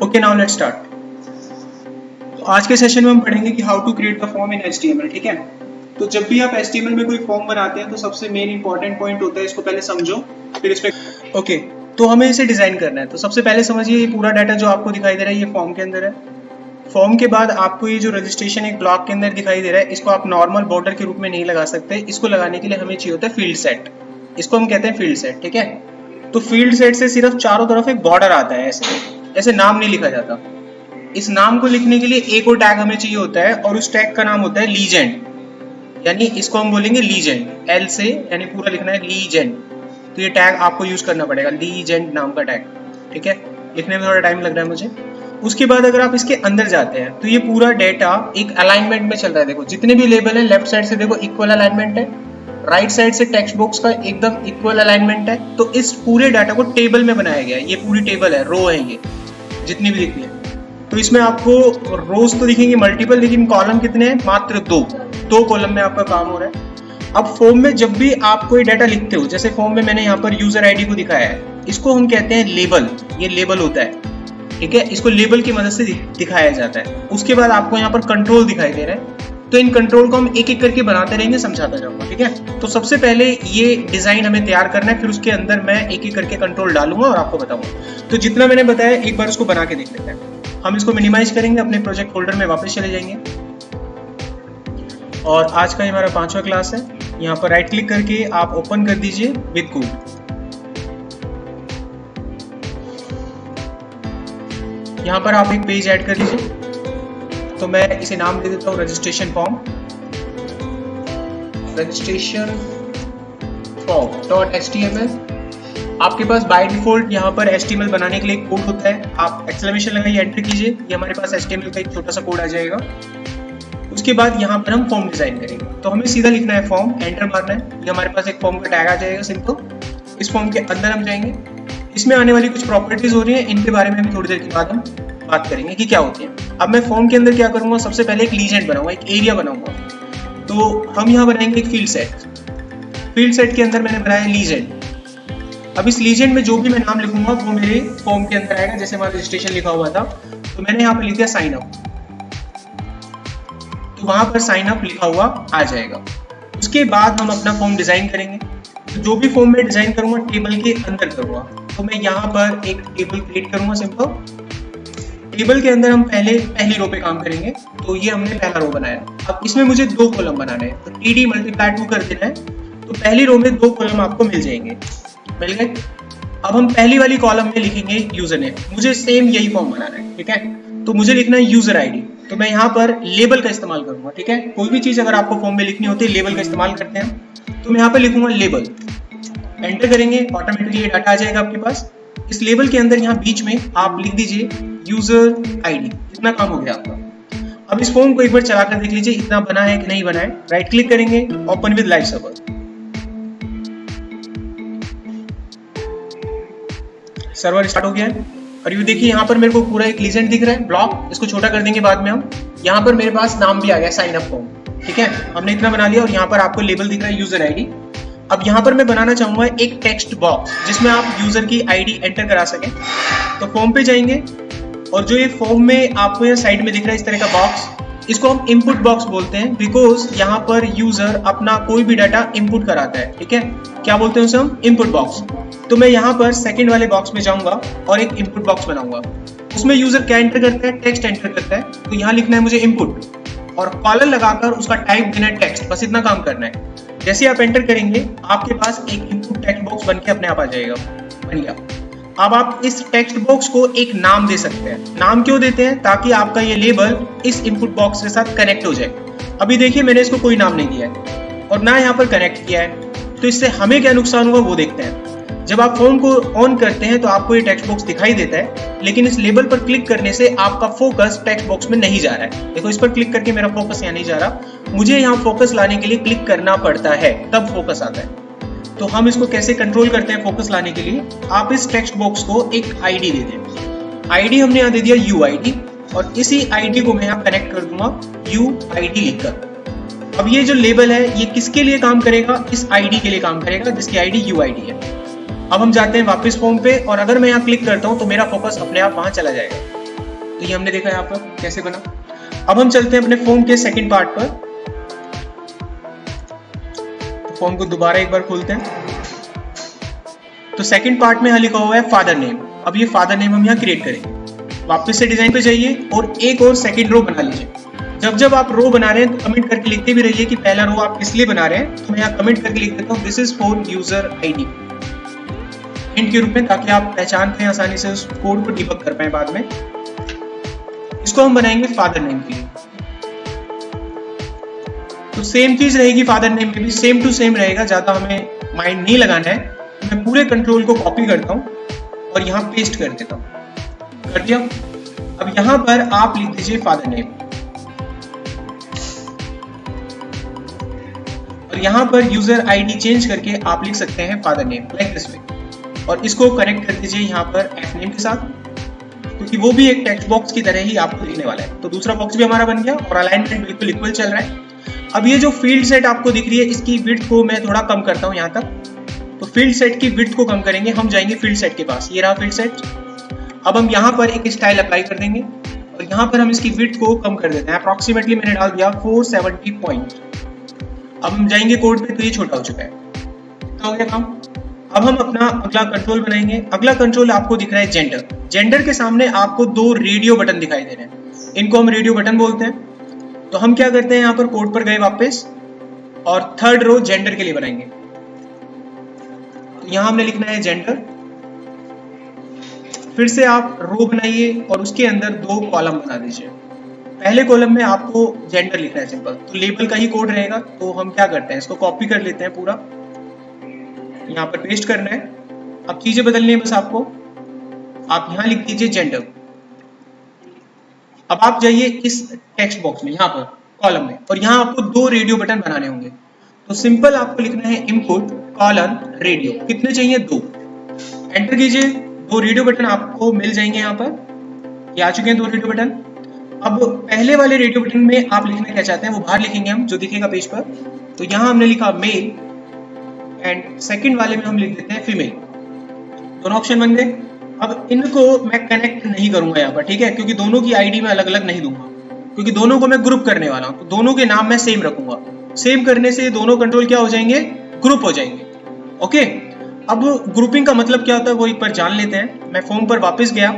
Okay, now let's start. तो आज के सेशन में हम पढ़ेंगे कि how to create the form in HTML। ठीक है, तो जब भी आप HTML में कोई फॉर्म बनाते हैं तो सबसे मेन इंपॉर्टेंट पॉइंट होता है, इसको पहले समझो फिर इस पे। ओके, तो हमें इसे डिजाइन करना है। तो सबसे पहले समझिए, ये पूरा डाटा जो आपको दिखाई दे रहा है ये फॉर्म के अंदर है। फॉर्म के बाद आपको ये जो रजिस्ट्रेशन एक ब्लॉक के अंदर दिखाई दे रहा है, इसको आप नॉर्मल बॉर्डर के रूप में नहीं लगा सकते। इसको लगाने के लिए हमें चाहिए होता है फील्ड सेट। इसको हम कहते हैं फील्ड सेट। ठीक है, तो फील्ड सेट से सिर्फ चारों तरफ एक बॉर्डर आता है, ऐसे नाम नहीं लिखा जाता। इस नाम को लिखने के लिए एक और टैग हमें चाहिए होता है, और उस टैग का नाम होता है लीजेंड। यानी इसको हम बोलेंगे लीजेंड, एल से, यानी पूरा लिखना है लीजेंड। तो ये टैग आपको यूज करना पड़ेगा, लीजेंड नाम का टैग। ठीक है, लिखने में थोड़ा टाइम लग रहा है मुझे। उसके बाद अगर आप इसके अंदर जाते हैं तो ये पूरा डेटा एक अलाइनमेंट में चल रहा है। देखो जितने भी लेबल है, लेफ्ट साइड से देखो इक्वल अलाइनमेंट है, राइट साइड से टेक्स्ट बॉक्स का एकदम इक्वल अलाइनमेंट है। तो इस पूरे डाटा को टेबल में बनाया गया है। ये पूरी टेबल है, रो है, ये जितनी भी दिखती है। तो इसमें आपको रोज तो दिखेंगे मल्टीपल, लेकिन कॉलम कितने हैं? मात्र दो कॉलम में आपका काम हो रहा है। अब फॉर्म में जब भी आप कोई डाटा लिखते हो, जैसे फॉर्म में मैंने यहाँ पर यूजर आईडी को दिखाया है, इसको हम कहते हैं लेबल। ये लेबल होता है। ठीक है, इसको लेबल की मदद से दिखाया जाता है। उसके बाद आपको यहाँ पर कंट्रोल दिखाई दे रहा है। तो इन कंट्रोल को हम एक एक करके बनाते रहेंगे, समझाता जाऊंगा। ठीक है, तो सबसे पहले ये डिजाइन हमें तैयार करना है, फिर उसके अंदर मैं एक एक करके कंट्रोल डालूंगा और आपको बताऊंगा। तो जितना मैंने बताया एक बार उसको बना के देख लेते हैं। हम इसको मिनिमाइज करेंगे, अपने प्रोजेक्ट फोल्डर में वापस चले जाएंगे। और आज का हमारा 5वां क्लास है। यहाँ पर राइट क्लिक करके आप ओपन कर दीजिए विद कोड। यहाँ पर आप एक पेज ऐड कर लीजिए। तो मैं इसे नाम दे देता हूँ registration form, registration form dot HTML। आपके पास बाय डिफॉल्ट यहाँ पर HTML बनाने के लिए एक कोड होता है, आप एक्सक्लेमेशन लगाइए, एंटर कीजिए, ये हमारे पास HTML का एक छोटा सा कोड आ जाएगा। उसके बाद यहाँ पर हम फॉर्म डिजाइन करेंगे। तो हमें सीधा लिखना है फॉर्म, एंटर मारना है। ये हमारे पास एक फॉर्म का टैग आ जाएगा सिंपल। इस फॉर्म के अंदर हम जाएंगे। इसमें आने वाली कुछ प्रॉपर्टीज हो रही है, इनके बारे में हम थोड़ी देर के बाद हम बात करेंगे कि क्या होती है। अब मैं फॉर्म के अंदर क्या करूंगा, सबसे पहले एक लीजेंड बनाऊंगा, एक एरिया बनाऊंगा। तो हम यहाँ बनाएंगे एक फील्ड सेट। फील्ड सेट के अंदर मैंने बनाया लीजेंड। अब इस लीजेंड में जो भी मैं नाम लिखूंगा वो मेरे फॉर्म के अंदर आएगा। जैसे हमारा रजिस्ट्रेशन लिखा हुआ था, तो मैंने यहाँ पर लिख दिया साइन अप, तो वहां पर साइन अप लिखा हुआ आ जाएगा। उसके बाद हम अपना फॉर्म डिजाइन करेंगे। तो जो भी फॉर्म में डिजाइन करूंगा टेबल के अंदर करूंगा। तो मैं यहाँ पर एक टेबल क्रिएट करूंगा सिंपल। टेबल के अंदर हम पहली रो पे काम करेंगे। तो ये हमने पहला रो बनाया। अब इसमें मुझे 2 कॉलम बनाने हैं, तो TD मल्टीप्लाई 2 कर देना है। तो पहली रो में 2 कॉलम आपको मिल जाएंगे, मिल गए। अब हम पहली वाली कॉलम में लिखेंगे यूजर नेम। मुझे सेम यही फॉर्म बनाना है। ठीक है, तो मुझे लिखना है यूजर आईडी। तो मैं यहाँ पर लेबल का इस्तेमाल करूंगा। ठीक है, कोई भी चीज अगर आपको फॉर्म में लिखनी होती है लेबल का इस्तेमाल करते हैं। तो मैं यहाँ पर लिखूंगा लेबल, एंटर करेंगे, ऑटोमेटिकली ये डाटा आ जाएगा आपके पास। इस लेबल के अंदर यहाँ बीच में आप लिख दीजिए यूजर आईडी। इतना काम हो गया आपका। अब इस फॉर्म को एक बार चला कर देख लीजिए इतना बना है कि नहीं बना है। राइट क्लिक करेंगे, open with live server. Server start हो गया है। और ये देखिए यहाँ पर मेरे को पूरा एक लीजेंड दिख रहा है, ब्लॉक। इसको छोटा कर देंगे बाद में हम। यहाँ पर मेरे पास नाम भी आ गया, साइन अप फॉर्म। ठीक है, हमने इतना बना लिया। और यहाँ पर आपको लेबल दिख रहा है यूजर आईडी। अब यहाँ पर मैं बनाना चाहूंगा एक टेक्स्ट बॉक्स जिसमें आप यूजर की आईडी एंटर करा सकें। तो फॉर्म पे जाएंगे, और जो ये फॉर्म में आपको यहाँ साइड में दिख रहा है इस तरह का बॉक्स, इसको हम इनपुट बॉक्स बोलते हैं, बिकॉज यहाँ पर यूजर अपना कोई भी डाटा इनपुट कराता है। ठीक है, क्या बोलते हैं उसे हम? Input box. तो मैं यहाँ पर सेकंड वाले बॉक्स में जाऊंगा और एक इनपुट बॉक्स बनाऊंगा। उसमें यूजर क्या एंटर करता है? टेक्स्ट एंटर करता है। तो यहाँ लिखना है मुझे इनपुट, और कॉलर लगाकर उसका टाइप देना है टेक्स्ट। बस इतना काम करना है। जैसे आप एंटर करेंगे आपके पास एक इनपुट टेक्स्ट बॉक्स बन के अपने आप आ जाएगा। बन गया। अब आप इस टेक्स्ट बॉक्स को एक नाम दे सकते हैं। नाम क्यों देते हैं? ताकि आपका ये लेबल इस इनपुट बॉक्स के साथ कनेक्ट हो जाए। अभी देखिए मैंने इसको कोई नाम नहीं दिया है और ना यहाँ पर कनेक्ट किया है। तो इससे हमें क्या नुकसान हुआ वो देखते हैं। जब आप फॉर्म को ऑन करते हैं तो आपको ये टेक्स्ट बॉक्स दिखाई देता है, लेकिन इस लेबल पर क्लिक करने से आपका फोकस टेक्स्ट बॉक्स में नहीं जा रहा है। देखो इस पर क्लिक करके मेरा फोकस यहाँ नहीं जा रहा। मुझे यहाँ फोकस लाने के लिए क्लिक करना पड़ता है, तब फोकस आता है। तो हम इसको कैसे कंट्रोल करते हैं फोकस लाने के लिए? आप इस टेक्स्ट बॉक्स को एक आईडी दे दें। आईडी हमने यहाँ दे दिया UID, और इसी आईडी को मैं यहाँ कनेक्ट कर दूंगा UID लिखकर। अब ये जो लेबल है ये किसके लिए काम करेगा? इस आईडी के लिए काम करेगा जिसकी आईडी UID है। अब हम जाते हैं वापस फॉर्म पे, और अगर मैं यहाँ क्लिक करता हूँ तो मेरा फोकस अपने आप वहां चला जाएगा। तो ये हमने देखा यहाँ पर कैसे बना। अब हम चलते हैं अपने फॉर्म के सेकंड पार्ट पर। तो फॉर्म को दोबारा एक बार खोलते हैं। तो सेकंड पार्ट में यहाँ लिखा हुआ है फादर नेम। अब ये फादर नेम हम यहाँ क्रिएट करेंगे। वापस से डिजाइन पे जाइए और एक और सेकंड रो बना लीजिए। जब जब आप रो बना रहे हैं तो कमेंट करके लिखते भी रहिए कि पहला रो आप किस लिए बना रहे हैं। तो मैं यहाँ कमेंट करके लिख देता हूँ this is for user ID hint के रूप में, ताकि आप पहचान पाएं आसानी से उस कोड को डिबग कर पाए बाद में। इसको हम बनाएंगे फादर नेम के लिए। तो सेम चीज रहेगी फादर नेम में भी, सेम टू सेम रहेगा, ज्यादा हमें माइंड नहीं लगाना है। मैं पूरे कंट्रोल को कॉपी करता हूं और यहाँ पेस्ट कर देता हूं। कर दिया। अब यहाँ पर आप लिख दीजिए फादर नेम और यहाँ पर यूजर आईडी चेंज करके आप लिख सकते हैं father name like this way. और इसको कनेक्ट कर दीजिए यहाँ पर एफ नेम के साथ, क्योंकि वो भी एक टेक्स्ट बॉक्स की तरह ही आपको लिखने वाला है। तो दूसरा बॉक्स भी हमारा बन गया और अलाइनमेंट बिल्कुल इक्वल चल रहा है। अब ये जो फील्ड सेट आपको दिख रही है, इसकी विड्थ को मैं थोड़ा कम करता हूँ यहाँ तक। तो फील्ड सेट की विड्थ को कम करेंगे, हम जाएंगे फील्ड सेट के पास। ये रहा फील्ड सेट। अब हम यहाँ पर एक स्टाइल अप्लाई कर देंगे और यहाँ पर हम इसकी विड्थ को कम कर देते हैं। अप्रॉक्सीमेटली मैंने डाल दिया 470 पॉइंट। अब हम जाएंगे कोड पे तो ये छोटा हो चुका है। तो हो गया काम। अब हम अपना अगला कंट्रोल बनाएंगे। अगला कंट्रोल आपको दिख रहा है जेंडर। जेंडर के सामने आपको दो रेडियो बटन दिखाई दे रहे हैं, इनको हम रेडियो बटन बोलते हैं। तो हम क्या करते हैं, यहाँ पर कोड पर गए वापस और थर्ड रो जेंडर के लिए बनाएंगे। तो यहाँ हमने लिखना है जेंडर। फिर से आप रो बनाइए और उसके अंदर दो कॉलम बना दीजिए। पहले कॉलम में आपको जेंडर लिखना है सिंपल, तो लेबल का ही कोड रहेगा। तो हम क्या करते हैं, इसको कॉपी कर लेते हैं पूरा, यहाँ पर पेस्ट करना है। अब चीजें बदलनी है बस आपको। आप यहाँ लिख दीजिए जेंडर। अब आप जाइए इस टेक्स्ट बॉक्स में, यहाँ पर कॉलम में, और यहाँ आपको दो रेडियो बटन बनाने होंगे। तो सिंपल आपको लिखना है इनपुट कॉलन रेडियो। कितने चाहिए, 2। एंटर कीजिए। 2 रेडियो बटन आपको मिल जाएंगे यहाँ पर। ये आ चुके हैं 2 रेडियो बटन। अब पहले वाले रेडियो बटन में आप लिखना क्या चाहते हैं वो बाहर लिखेंगे हम, जो दिखेगा पेज पर। तो यहाँ हमने लिखा मेल एंड सेकंड वाले में हम लिख देते हैं फीमेल। दोनों ऑप्शन बन गए। अब इनको मैं कनेक्ट नहीं करूंगा यहाँ पर, ठीक है, क्योंकि दोनों की आईडी मैं अलग अलग नहीं दूंगा, क्योंकि दोनों को मैं ग्रुप करने वाला हूँ। तो दोनों के नाम मैं सेम रखूंगा। सेम करने से दोनों कंट्रोल क्या हो जाएंगे, ग्रुप हो जाएंगे। ओके। अब ग्रुपिंग का मतलब क्या होता है वो एक बार जान लेते हैं। मैं फॉर्म पर वापस गया।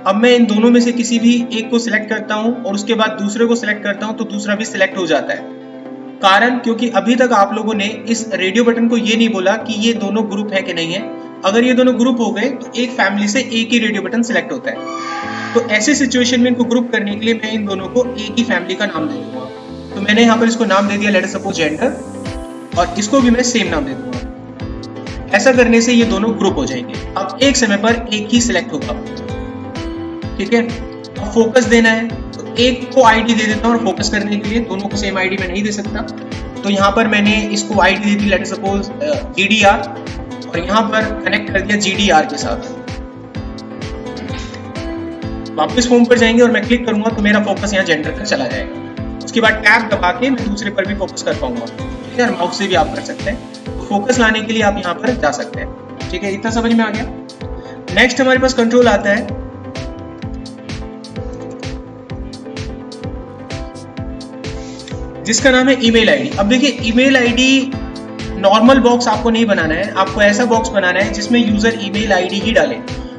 अब मैं इन दोनों में से किसी भी एक को सिलेक्ट करता हूं और उसके बाद दूसरे को सिलेक्ट करता हूं तो दूसरा भी सिलेक्ट हो जाता है। कारण क्योंकि अभी तक आप लोगों ने इस रेडियो बटन को ये नहीं बोला कि ये दोनों ग्रुप है कि नहीं है। अगर ये दोनों ग्रुप हो गए तो एक फैमिली से एक ही रेडियो बटन सिलेक्ट होता है। तो ऐसे सिचुएशन में इनको ग्रुप करने के लिए मैं इन दोनों को एक ही फैमिली का नाम दे दूंगा। तो मैंने यहाँ पर इसको नाम दे दिया लेट अस सपोज जेंडर, और इसको भी मैं सेम नाम दे दूंगा। ऐसा करने से ये दोनों ग्रुप हो जाएंगे। अब एक समय पर एक ही सिलेक्ट होगा, ठीक है। अब फोकस देना है तो एक को आईडी दे देता हूँ और फोकस करने के लिए दोनों को सेम आईडी में नहीं दे सकता। तो यहाँ पर मैंने इसको आईडी दी थी लेट अस सपोज GDR, और यहाँ पर कनेक्ट कर दिया GDR के साथ। वापस फॉर्म पर जाएंगे और मैं क्लिक करूंगा तो मेरा फोकस यहाँ जेंडर का चला जाएगा। उसके बाद टैब दबा के मैं दूसरे पर भी फोकस कर पाऊंगा, ठीक है। माउस से भी आप कर सकते हैं। तो फोकस लाने के लिए आप यहाँ पर जा सकते हैं, ठीक है। इतना समझ में आ गया। नेक्स्ट हमारे पास कंट्रोल आता है जिसका नाम है ईमेल आईडी। अब देखिए ईमेल आईडी नॉर्मल बॉक्स आपको नहीं बनाना है, आपको ऐसा बॉक्स बनाना है जिसमें यूजर ईमेल आईडी ही डाले।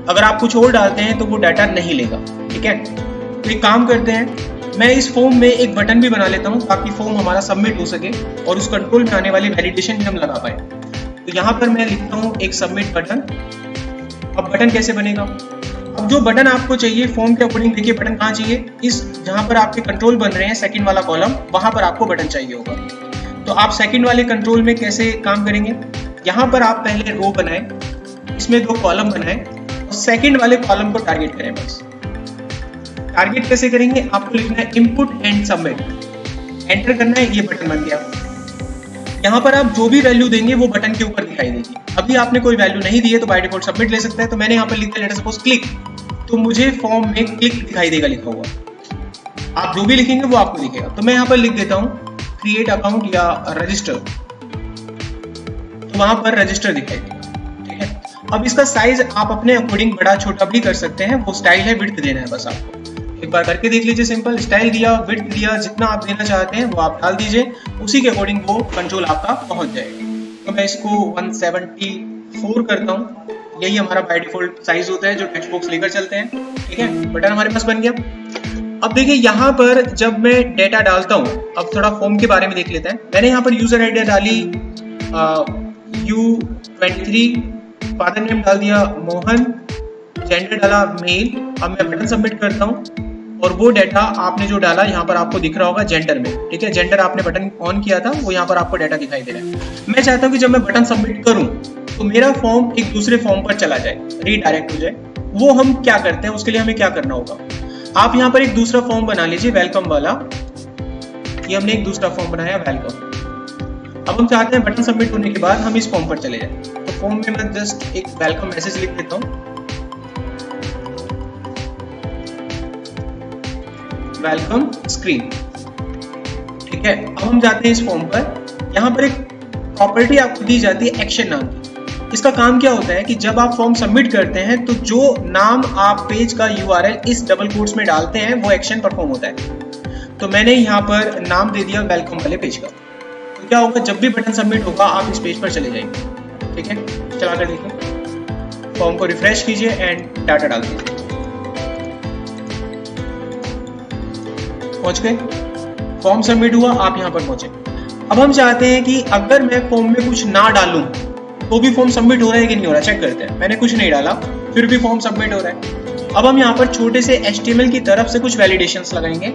अगर आप कुछ और डालते हैं तो वो डाटा नहीं लेगा, ठीक है। तो एक काम करते हैं, मैं इस फॉर्म में एक बटन भी बना लेता हूँ ताकि फॉर्म हमारा सबमिट हो सके और उस कंट्रोल में आने वाली वैलिडेशन भी हम लगा पाए। तो यहाँ पर मैं लिखता हूँ एक सबमिट बटन। अब बटन कैसे बनेगा, अब जो बटन आपको चाहिए फॉर्म के अकॉर्डिंग, देखिए बटन कहाँ चाहिए, इस जहाँ पर आपके कंट्रोल बन रहे हैं सेकंड वाला कॉलम, वहां पर आपको बटन चाहिए होगा। तो आप सेकंड वाले कंट्रोल में कैसे काम करेंगे, यहाँ पर आप पहले रो बनाएं, इसमें 2 कॉलम बनाएं और सेकंड वाले कॉलम को टारगेट करें। बस टारगेट कैसे करेंगे, आपको लिखना है इनपुट एंड सबमिट, एंटर करना है, ये बटन बन गया। यहाँ पर आप जो भी वैल्यू देंगे वो बटन के ऊपर दिखाई देगी। अभी आपने कोई वैल्यू नहीं दी है तो बाय डिफॉल्ट सबमिट ले सकते हैं। तो मैंने यहाँ पर लिखा लेट अस सपोज क्लिक, तो मुझे फॉर्म में क्लिक दिखाई देगा लिखा हुआ। आप जो भी लिखेंगे वो आपको दिखेगा। तो मैं यहाँ पर लिख देता हूँ क्रिएट अकाउंट या रजिस्टर, तो वहां पर रजिस्टर दिखाई देगा, ठीक है। अब इसका साइज आप अपने अकॉर्डिंग बड़ा छोटा भी कर सकते हैं, वो स्टाइल है, विड्थ देना है बस आपको। एक बार करके देख लीजिए। सिंपल स्टाइल दिया, विड्थ दिया, जितना आप देना चाहते हैं वो आप डाल दीजिए, उसी के अकॉर्डिंग वो कंट्रोल आपका पहुंच जाएगा। तो मैं इसको 174 करता हूँ, यही हमारा बाय डिफॉल्ट साइज होता है जो टेक्स्ट बॉक्स लेकर चलते हैं। ठीक है, बटन हमारे पास बन गया। अब देखिए यहाँ पर जब मैं डेटा डालता हूँ, अब थोड़ा फॉर्म के बारे में देख लेते हैं। मैंने यहाँ पर यूजर आईडी डाली U23, फादर नेम डाल दिया मोहन, जेंडर डाला मेल। अब मैं बटन सबमिट करता हूँ और वो डेटा आपने जो डाला यहाँ पर आपको दिख रहा होगा जेंडर में। ठीक है, जेंडर आपने बटन ऑन किया था, वो यहाँ पर आपको डेटा दिखाई दे रहा है। मैं चाहता हूँ कि जब मैं बटन सबमिट करूँ तो मेरा फॉर्म एक दूसरे फॉर्म पर चला जाए, रीडायरेक्ट हो जाए। वो हम क्या करते हैं, उसके लिए हमें क्या करना होगा, आप यहाँ पर एक दूसरा फॉर्म बना लीजिए, वेलकम वाला। ये हमने एक दूसरा फॉर्म बनाया, वेलकम। अब हम चाहते हैं बटन सबमिट होने के बाद हम इस फॉर्म पर चले जाएं। तो फॉर्म में मैं जस्ट एक वेलकम मैसेज लिख देता हूँ, वेलकम स्क्रीन। ठीक है, अब हम जाते हैं इस फॉर्म पर। यहाँ पर एक प्रॉपर्टी आपको दी जाती है एक्शन नाम की। इसका काम क्या होता है कि जब आप फॉर्म सबमिट करते हैं तो जो नाम आप पेज का URL इस डबल कोट्स में डालते हैं वो एक्शन परफॉर्म होता है। तो मैंने यहाँ पर नाम दे दिया वेलकम वाले पेज का। तो क्या होगा, जब भी बटन सबमिट होगा आप इस पेज पर चले जाएंगे। ठीक है, चला कर देखिए, फॉर्म को रिफ्रेश कीजिए एंड डाटा डाल दीजिए। पहुंच गए, फॉर्म सबमिट हुआ, आप यहाँ पर पहुंचे। अब हम चाहते हैं कि अगर मैं फॉर्म में कुछ ना डालूं तो भी फॉर्म सबमिट हो रहा है कि नहीं हो रहा, चेक करते हैं। मैंने कुछ नहीं डाला, फिर भी फॉर्म सबमिट हो रहा है। अब हम यहाँ पर छोटे से HTML की तरफ से कुछ वैलिडेशंस लगाएंगे।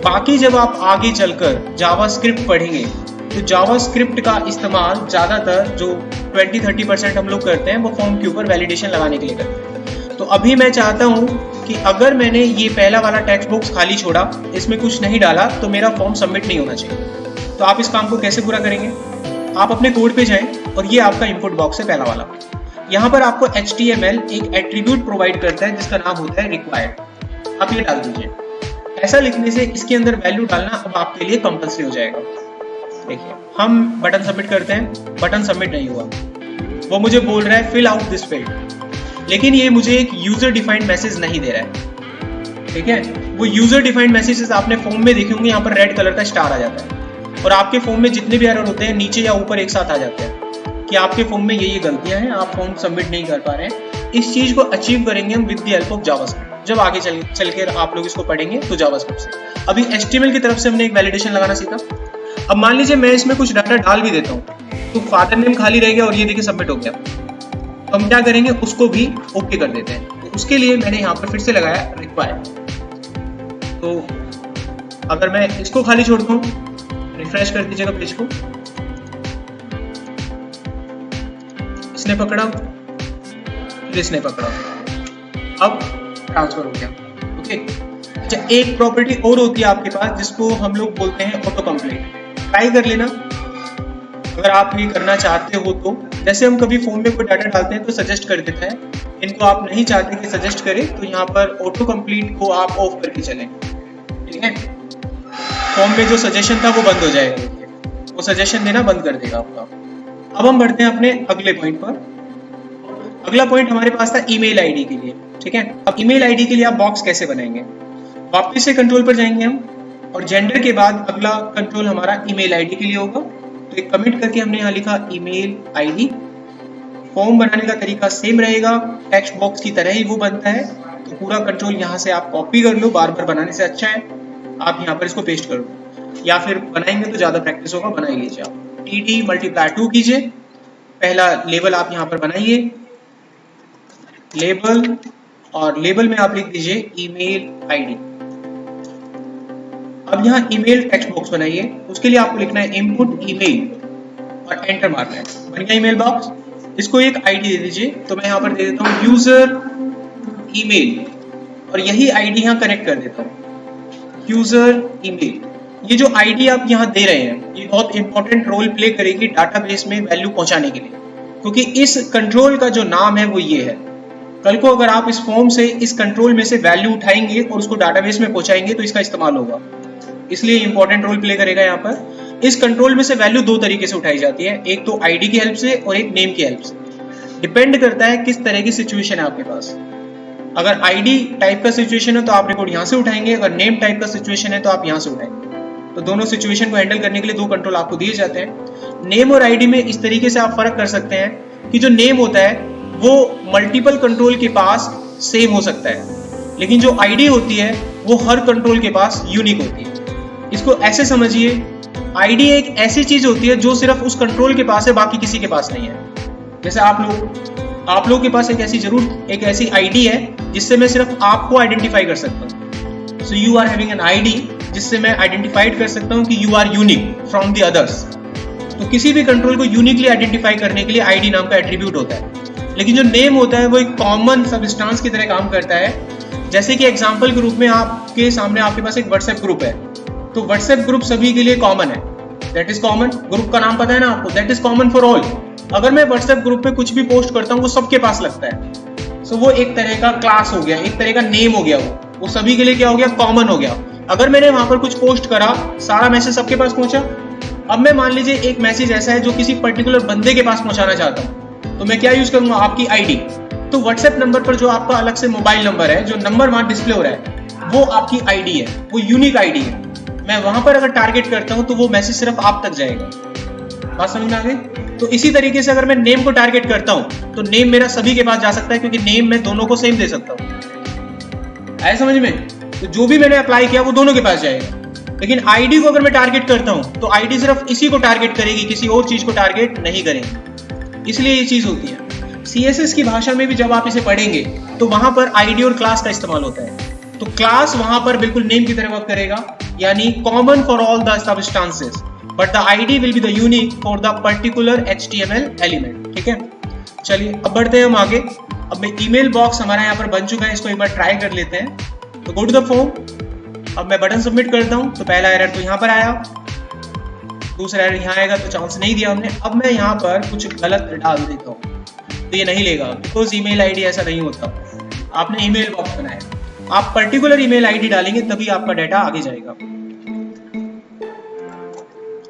बाकी जब आप आगे चलकर जावास्क्रिप्ट पढ़ेंगे तो जावास्क्रिप्ट का इस्तेमाल ज्यादातर जो 20-30% हम लोग करते हैं वो फॉर्म के ऊपर वैलिडेशन लगाने के लिए करते हैं। तो अभी मैं चाहता हूँ कि अगर मैंने ये पहला वाला टेक्स्ट बॉक्स खाली छोड़ा, इसमें कुछ नहीं डाला, तो मेरा फॉर्म सबमिट नहीं होना चाहिए। तो आप इस काम को कैसे पूरा करेंगे, आप अपने कोड पे जाएं और ये आपका इनपुट बॉक्स है पहला वाला। यहाँ पर आपको HTML एक एट्रीब्यूट प्रोवाइड करता है जिसका नाम होता है रिक्वायर्ड। आप ये डाल दीजिए। ऐसा लिखने से इसके अंदर वैल्यू डालना अब आपके लिए कंपल्सरी हो जाएगा। देखिए, हम बटन सबमिट करते हैं, बटन सबमिट नहीं हुआ, वो मुझे बोल रहा है फिल आउट दिस फील्ड, लेकिन ये मुझे एक यूजर डिफाइंड मैसेज नहीं दे रहा है। ठीक है, वो यूजर डिफाइंड मैसेजेस आपने फॉर्म में देखे होंगे, यहाँ पर रेड कलर का स्टार आ जाता है और आपके फॉर्म में जितने भी एरर होते हैं नीचे या ऊपर एक साथ आ जाते हैं कि आपके फॉर्म में ये गलतियां हैं, आप फॉर्म सबमिट नहीं कर पा रहे हैं। इस चीज को अचीव करेंगे हम with the help of JavaScript. जब आगे चल के आप लोग इसको पढ़ेंगे तो जावास्क्रिप्ट से। अभी HTML की तरफ से हमने एक वैलिडेशन लगाना सीखा। अब मान लीजिए मैं इसमें कुछ डाटा डाल भी देता हूँ तो फादर नेम खाली रह गया और ये देखिए सबमिट हो गया। तो हम क्या करेंगे, उसको भी ओके कर देते हैं। तो उसके लिए मैंने यहाँ पर फिर से लगाया रिक्वायर्ड। तो अगर मैं इसको खाली छोड़ता हूँ, रिफ्रेश कर दीजिएगा पेज को, इसने पकड़ा, फिर इसने पकड़ा, अब ट्रांसफर हो गया। ओके, अच्छा, एक प्रॉपर्टी और होती है आपके पास जिसको हम लोग बोलते हैं ऑटो कंप्लीट। ट्राई कर लेना अगर आप ये करना चाहते हो तो। जैसे हम कभी फॉर्म में कोई डाटा डालते हैं तो सजेस्ट कर देता है, इनको आप नहीं चाहते कि सजेस्ट करें तो यहाँ पर ऑटो कंप्लीट को आप ऑफ करके चलें। ठीक है, फॉर्म में जो सजेशन था वो बंद हो जाएगा, वो सजेशन देना बंद कर देगा आपका। अब हम बढ़ते हैं अपने अगले पॉइंट पर। अगला पॉइंट हमारे पास था ईमेल आईडी के लिए। ठीक है, अब ईमेल आईडी के लिए आप बॉक्स कैसे बनाएंगे, वापस से कंट्रोल पर जाएंगे हम और जेंडर के बाद अगला कंट्रोल हमारा ईमेल आईडी के लिए होगा। तो एक कमेंट करके हमने यहाँ लिखा ईमेल आईडी। फॉर्म बनाने का तरीका सेम रहेगा, टेक्स्ट बॉक्स की तरह ही वो बनता है। तो पूरा कंट्रोल यहाँ से आप कॉपी कर लो, बार बार बनाने से अच्छा है आप यहाँ पर इसको पेस्ट कर लो, या फिर बनाएंगे तो ज्यादा प्रैक्टिस होगा, बना ही लीजिए आप। TD × 2 कीजिए, पहला लेबल आप यहाँ पर बनाइए, लेबल, और लेबल में आप लिख दीजिए ईमेल आईडी। अब यहाँ ईमेल टेक्स्ट बॉक्स बनाइए, उसके लिए आपको लिखना है इनपुट ईमेल और एंटर मारना है। बन गया ईमेल बॉक्स, इसको एक आईडी दे दीजिए। तो मैं यहाँ पर दे देता हूँ यूजर ईमेल और यही आईडी यहाँ कनेक्ट कर देता हूँ, यूजर ईमेल। ये जो आईडी आप यहाँ दे रहे हैं ये बहुत इंपॉर्टेंट रोल प्ले करेगी डाटाबेस में वैल्यू पहुंचाने के लिए, क्योंकि इस कंट्रोल का जो नाम है वो ये है। कल को अगर आप इस फॉर्म से इस कंट्रोल में से वैल्यू उठाएंगे और उसको डाटाबेस में पहुंचाएंगे तो इसका इस्तेमाल होगा, इसलिए इंपॉर्टेंट रोल प्ले करेगा। यहाँ पर इस कंट्रोल में से वैल्यू दो तरीके से उठाई जाती है, एक तो आईडी की हेल्प से और एक नेम की हेल्प से। डिपेंड करता है किस तरह की सिचुएशन है आपके पास। अगर आईडी टाइप का सिचुएशन है तो आप रिकॉर्ड यहाँ से उठाएंगे, अगर नेम टाइप का सिचुएशन है तो आप यहाँ से उठाएंगे। तो दोनों सिचुएशन को हैंडल करने के लिए 2 कंट्रोल आपको दिए जाते हैं। नेम और आईडी में इस तरीके से आप फर्क कर सकते हैं कि जो नेम होता है वो मल्टीपल कंट्रोल के पास सेम हो सकता है, लेकिन जो आईडी होती है वो हर कंट्रोल के पास यूनिक होती है। इसको ऐसे समझिए, आईडी एक ऐसी चीज होती है जो सिर्फ उस कंट्रोल के पास है, बाकी किसी के पास नहीं है। जैसे आप लोग के पास एक ऐसी आईडी है जिससे मैं सिर्फ आपको आइडेंटिफाई कर सकता हूँ। So you are having an ID जिससे मैं आइडेंटिफाइड कर सकता हूँ कि you are unique from the others. तो किसी भी कंट्रोल को यूनिकली आइडेंटिफाई करने के लिए आईडी नाम का एट्रीब्यूट होता है। लेकिन जो नेम होता है वो एक कॉमन सबस्टांस की तरह काम करता है। जैसे कि एग्जाम्पल के रूप में आपके सामने आपके पास एक व्हाट्सएप ग्रुप है, तो व्हाट्सएप ग्रुप सभी के लिए कॉमन है, दैट इज कॉमन। ग्रुप का नाम पता है ना आपको, that is common for all. अगर मैं व्हाट्सएप ग्रुप पे कुछ भी पोस्ट करता हूँ वो सबके पास लगता है। सो वो एक तरह का क्लास हो गया, एक तरह का नेम हो गया, वो सभी के लिए क्या हो गया, कॉमन हो गया। अगर मैंने वहां पर कुछ पोस्ट करा, सारा मैसेज सबके पास पहुंचा। अब मैं मान लीजिए एक मैसेज ऐसा है जो किसी पर्टिकुलर बंदे के पास पहुंचाना चाहता हूँ, तो मैं क्या यूज करूंगा, आपकी आईडी। तो व्हाट्सएप नंबर पर जो आपका अलग से मोबाइल नंबर है, जो नंबर वहां डिस्प्ले हो रहा है, वो आपकी आईडी है, वो यूनिक आईडी है। मैं वहां पर अगर टारगेट करता हूं तो वो मैसेज सिर्फ आप तक जाएगा। बात समझ में आ गई? तो इसी तरीके से अगर मैं नेम को टारगेट करता हूं तो नेम मेरा सभी के पास जा सकता है, क्योंकि नेम मैं दोनों को सेम दे सकता हूं। आया समझ में? तो जो भी मैंने अप्लाई किया वो दोनों के पास जाएगा। लेकिन आईडी को अगर मैं टारगेट करता हूं तो आईडी सिर्फ इसी को टारगेट करेगी, किसी और चीज को टारगेट नहीं करेगी। इसलिए ये चीज होती है। सीएसएस की भाषा में भी जब आप इसे पढ़ेंगे तो वहां पर आईडी और क्लास का इस्तेमाल होता है। तो क्लास वहां पर बिल्कुल नेम की तरह वर्क करेगा, यानी common for all the substances, but the ID will be the unique for the particular HTML element. ठीक है, चलिए अब बढ़ते हैं हम आगे। अब मैं ईमेल बॉक्स हमारा यहाँ पर बन चुका है, इसको एक बार ट्राई कर लेते हैं। तो गो टू द फॉर्म। अब मैं बटन सबमिट करता हूँ तो पहला एरर तो यहाँ पर आया, दूसरा एरर यहाँ आएगा, तो चांस नहीं दिया हमने। अब मैं यहाँ पर कुछ गलत डाल देता हूँ तो ये नहीं लेगा, बिकॉज ईमेल आईडी ऐसा नहीं होता। आपने ईमेल बॉक्स बनाया, आप पर्टिकुलर ईमेल आईडी डालेंगे तभी आपका डाटा आगे जाएगा।